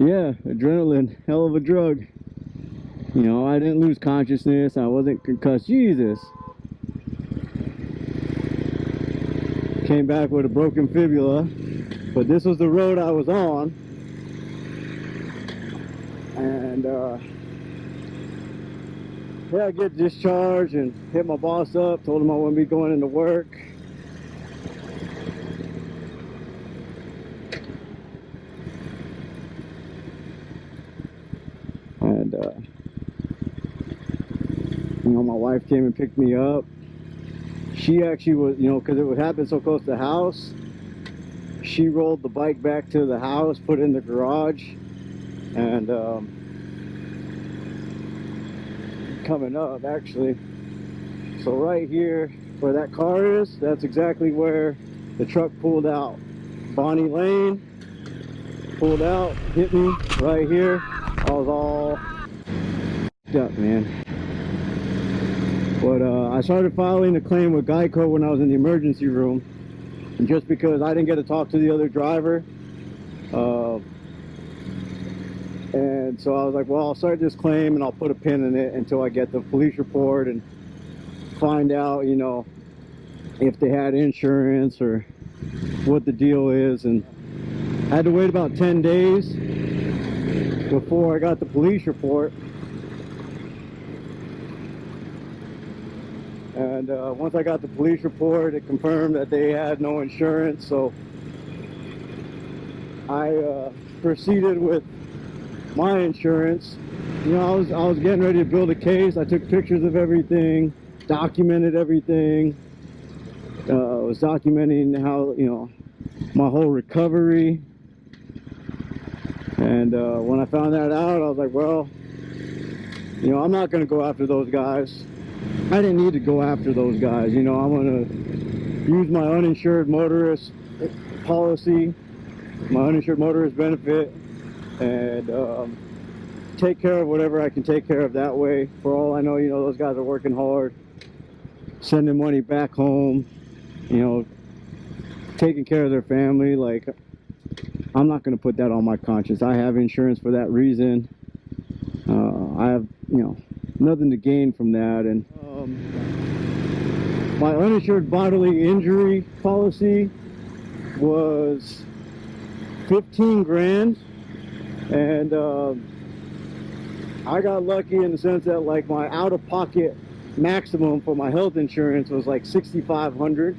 Yeah, adrenaline, hell of a drug. You know, I didn't lose consciousness. I wasn't concussed. Jesus. Came back with a broken fibula, but this was the road I was on. And yeah, I get discharged and hit my boss up, told him I wouldn't be going into work. And you know, my wife came and picked me up. She actually was, you know, because it would happen so close to the house, she rolled the bike back to the house, put it in the garage, and coming up actually, so right here where that car is, that's exactly where the truck pulled out. Bonnie Lane, pulled out, hit me right here. I was all up, man. But I started filing a claim with Geico when I was in the emergency room, and just because I didn't get to talk to the other driver, and so I was like, well, I'll start this claim and I'll put a pin in it until I get the police report and find out, you know, if they had insurance or what the deal is. And I had to wait about 10 days before I got the police report. And once I got the police report, it confirmed that they had no insurance. So I proceeded with my insurance. You know, I was getting ready to build a case. I took pictures of everything, documented everything. Was documenting how, you know, my whole recovery. And when I found that out, I was like, well, you know, I'm not going to go after those guys. I didn't need to go after those guys. You know, I'm going to use my uninsured motorist policy, my uninsured motorist benefit, and take care of whatever I can take care of that way. For all I know, you know, those guys are working hard, sending money back home, you know, taking care of their family. Like, I'm not going to put that on my conscience. I have insurance for that reason. I have, you know, nothing to gain from that. And my uninsured bodily injury policy was 15 grand, and I got lucky in the sense that, like, my out-of-pocket maximum for my health insurance was like $6,500.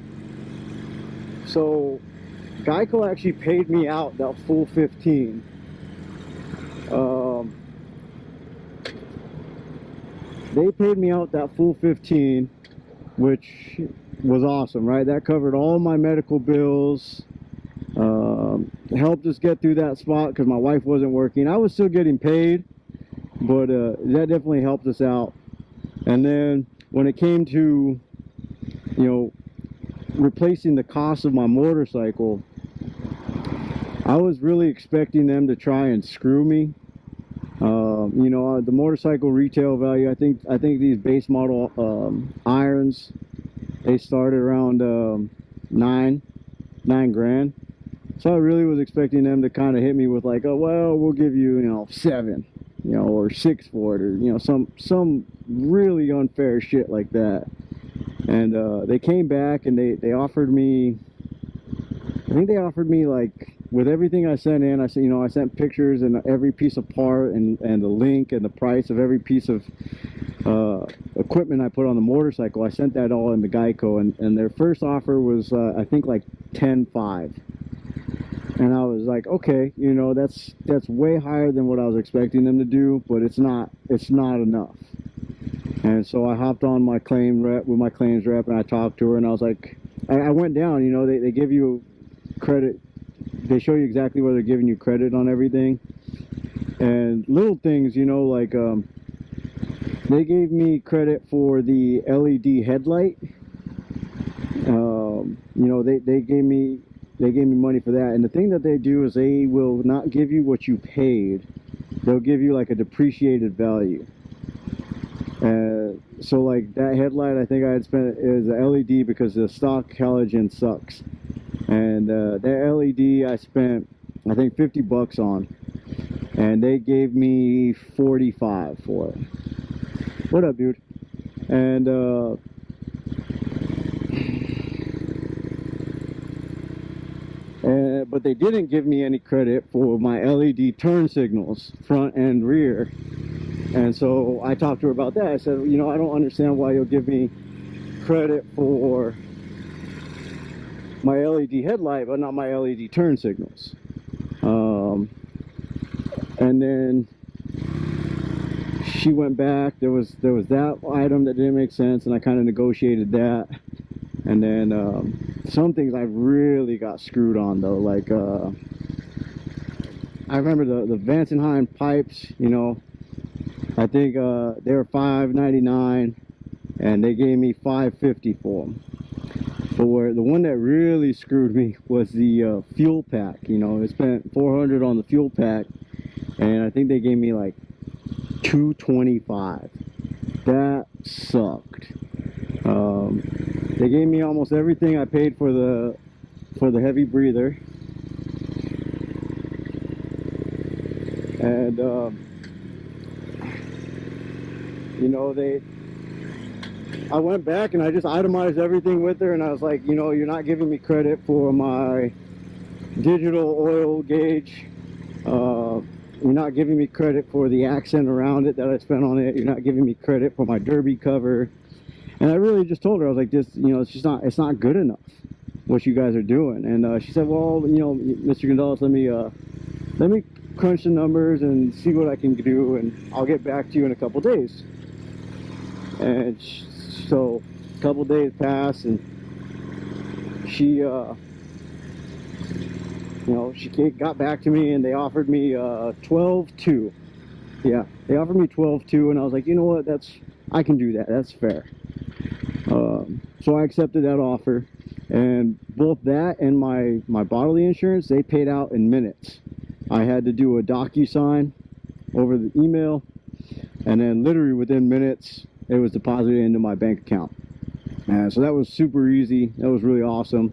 So Geico actually paid me out that full 15. They paid me out that full 15, which was awesome, right? That covered all my medical bills, helped us get through that spot because my wife wasn't working. I was still getting paid, but that definitely helped us out. And then when it came to, you know, replacing the cost of my motorcycle, I was really expecting them to try and screw me. You know, the motorcycle retail value, I think these base model irons, they started around nine grand. So I really was expecting them to kind of hit me with like, oh, well, we'll give you, you know, 7, you know, or 6 for it, or, you know, some really unfair shit like that. And they came back and they offered me, I think they offered me, like, with everything I sent in, I said, you know, I sent pictures and every piece of part and the link and the price of every piece of equipment I put on the motorcycle. I sent that all into Geico, and their first offer was I think like 10.5. And I was like, okay, you know, that's way higher than what I was expecting them to do, but it's not enough. And so I hopped on my claim rep with my claims rep, and I talked to her, and I was like, I went down, you know, they give you credit, they show you exactly where they're giving you credit on everything, and little things, you know, like they gave me credit for the LED headlight. You know, they gave me money for that. And the thing that they do is they will not give you what you paid. They'll give you like a depreciated value. So like that headlight, I think I had spent, is a LED because the stock halogen sucks. And that LED I spent, I think, $50 on. and they gave me 45 for it. What up, dude? And but they didn't give me any credit for my LED turn signals, front and rear. And so I talked to her about that. I said, you know, I don't understand why you'll give me credit for my LED headlight, but not my LED turn signals. And then she went back. There was that item that didn't make sense, and I kind of negotiated that. And then some things I really got screwed on though. Like I remember the Vance and Hine pipes. You know, I think they were $5.99, and they gave me $5.50 for them. But the one that really screwed me was the fuel pack. You know, I spent $400 on the fuel pack, and I think they gave me like $225. That sucked. They gave me almost everything I paid for the heavy breather, and you know, I went back and I just itemized everything with her, and I was like, you know, you're not giving me credit for my digital oil gauge. You're not giving me credit for the accent around it that I spent on it. You're not giving me credit for my derby cover. And I really just told her, I was like, this, you know, it's not good enough what you guys are doing. And she said, well, you know, Mr. Gonzalez, let me crunch the numbers and see what I can do, and I'll get back to you in a couple days. And so a couple days passed, and she you know, she got back to me, and they offered me $12.2. Yeah, they offered me $12.2, and I was like, you know what, I can do that, that's fair. So I accepted that offer, and both that and my bodily insurance, they paid out in minutes. I had to do a DocuSign over the email, and then literally within minutes it was deposited into my bank account. And so that was super easy. That was really awesome.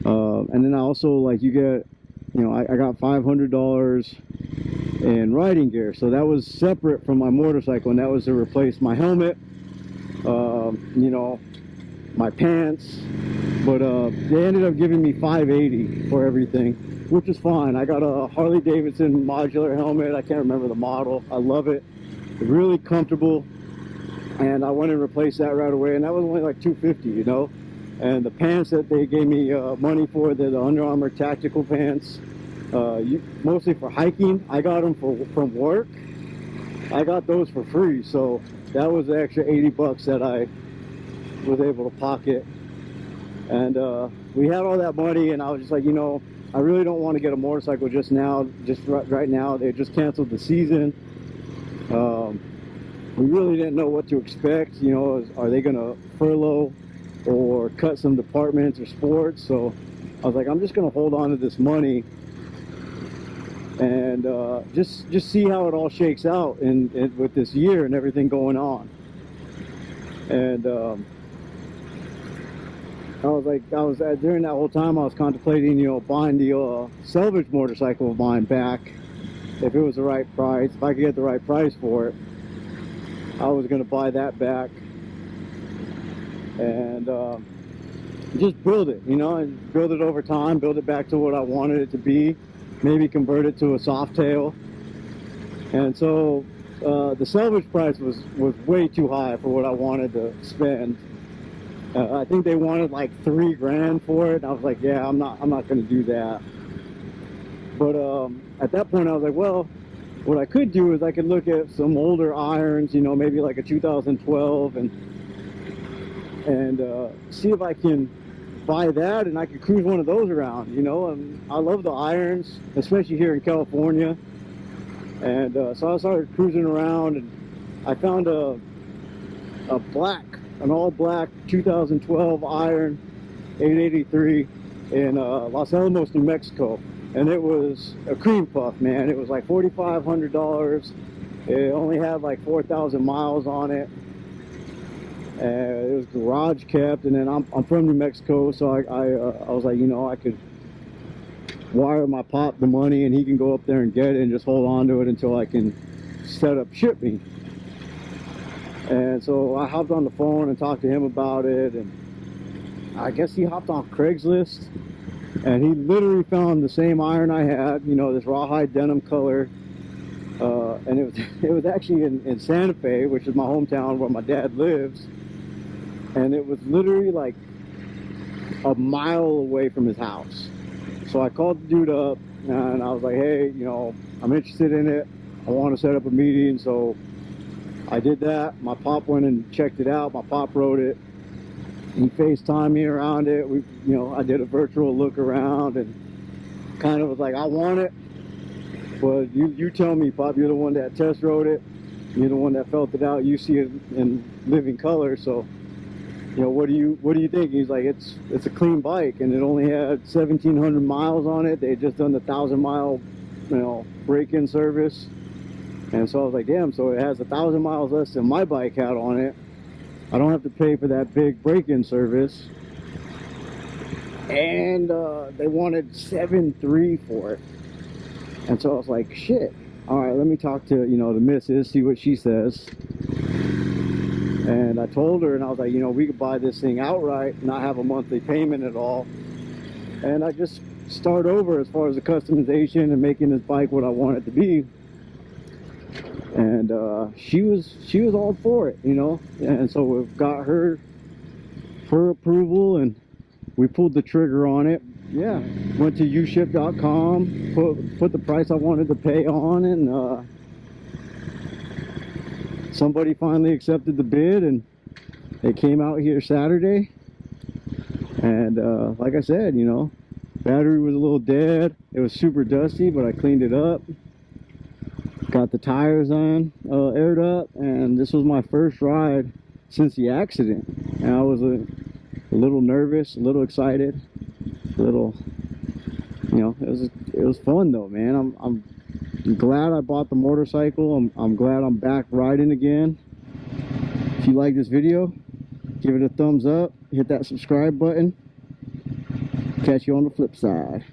And then I also, like, you get, you know, I got $500 in riding gear, so that was separate from my motorcycle, and that was to replace my helmet, you know, my pants. But they ended up giving me $580 for everything, which is fine. I got a Harley-Davidson modular helmet. I can't remember the model. I love it. It's really comfortable, and I went and replaced that right away, and that was only like $250, you know. And the pants that they gave me money for, they're the Under Armour tactical pants, mostly for hiking. I got them from work. I got those for free, so that was the extra $80 that I was able to pocket. And we had all that money, and I was just like, you know, I really don't want to get a motorcycle just now, right now. They just canceled the season. We really didn't know what to expect. You know, are they going to furlough or cut some departments or sports? So I was like, I'm just going to hold on to this money and just see how it all shakes out with this year and everything going on. And during that whole time, I was contemplating, you know, buying the salvage motorcycle of mine back if it was the right price. If I could get the right price for it, I was going to buy that back and just build it, you know, and build it over time, build it back to what I wanted it to be, maybe convert it to a soft tail. And so the salvage price was way too high for what I wanted to spend. I think they wanted like $3 grand for it. I was like, yeah, I'm not going to do that. But at that point, I was like, well, what I could do is I could look at some older irons, you know, maybe like a 2012, and see if I can buy that, and I could cruise one of those around, you know. And I love the irons, especially here in California. And so I started cruising around, and I found an all-black 2012 iron 883 in Los Alamos, New Mexico, and it was a cream puff, man. It was like $4,500. It only had like 4,000 miles on it. It was garage kept, and then I'm from New Mexico, so I was like, you know, I could wire my pop the money and he can go up there and get it and just hold on to it until I can set up shipping. And so I hopped on the phone and talked to him about it, and I guess he hopped on Craigslist and he literally found the same iron I had, you know, this rawhide denim color, and it was actually in Santa Fe, which is my hometown where my dad lives, and it was literally like a mile away from his house. So I called the dude up and I was like, hey, you know, I'm interested in it, I want to set up a meeting. So I did that. My pop went and checked it out. My pop wrote it. He FaceTimed me around it. We, you know, I did a virtual look around and kind of was like, I want it. But you tell me, Pop, you're the one that test rode it. You're the one that felt it out. You see it in living color. So, you know, what do you think? He's like, it's a clean bike, and it only had 1,700 miles on it. They had just done the 1,000-mile, you know, break-in service. And so I was like, damn, so it has 1,000 miles less than my bike had on it. I don't have to pay for that big break-in service. And they wanted 7.3 for it. And so I was like, shit. All right, let me talk to, you know, the missus, see what she says. And I told her, and I was like, you know, we could buy this thing outright, not have a monthly payment at all. And I just start over as far as the customization and making this bike what I want it to be. And she was all for it, you know. And so we've got her approval, and we pulled the trigger on it. Yeah, went to uship.com, put the price I wanted to pay on, and somebody finally accepted the bid, and it came out here Saturday. And like I said, you know, battery was a little dead. It was super dusty, but I cleaned it up. Got the tires on, aired up, and this was my first ride since the accident. And I was a little nervous, a little excited, a little, you know, it was fun though, man. I'm glad I bought the motorcycle. I'm glad I'm back riding again. If you like this video, give it a thumbs up, hit that subscribe button. Catch you on the flip side.